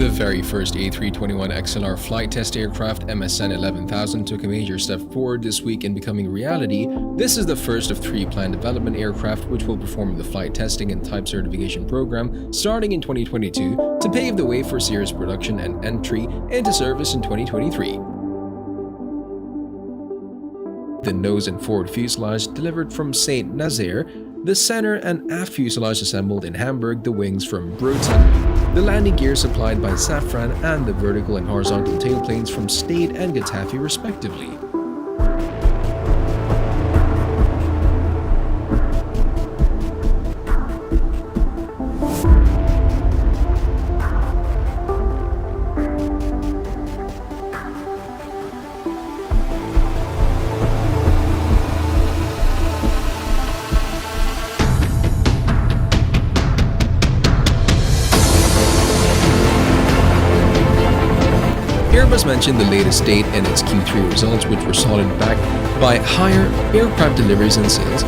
The very first A321 XLR flight test aircraft MSN 11000 took a major step forward this week in becoming reality. This is the first of 3 planned development aircraft which will perform the flight testing and type certification program starting in 2022 to pave the way for serious production and entry into service in 2023. The nose and forward fuselage delivered from St. Nazaire, the center and aft fuselage assembled in Hamburg, the wings from Broughton, the landing gear supplied by Safran, and the vertical and horizontal tailplanes from Stade and Getafe respectively. Airbus mentioned the latest date in its Q3 results, which were solid, backed by higher aircraft deliveries and sales.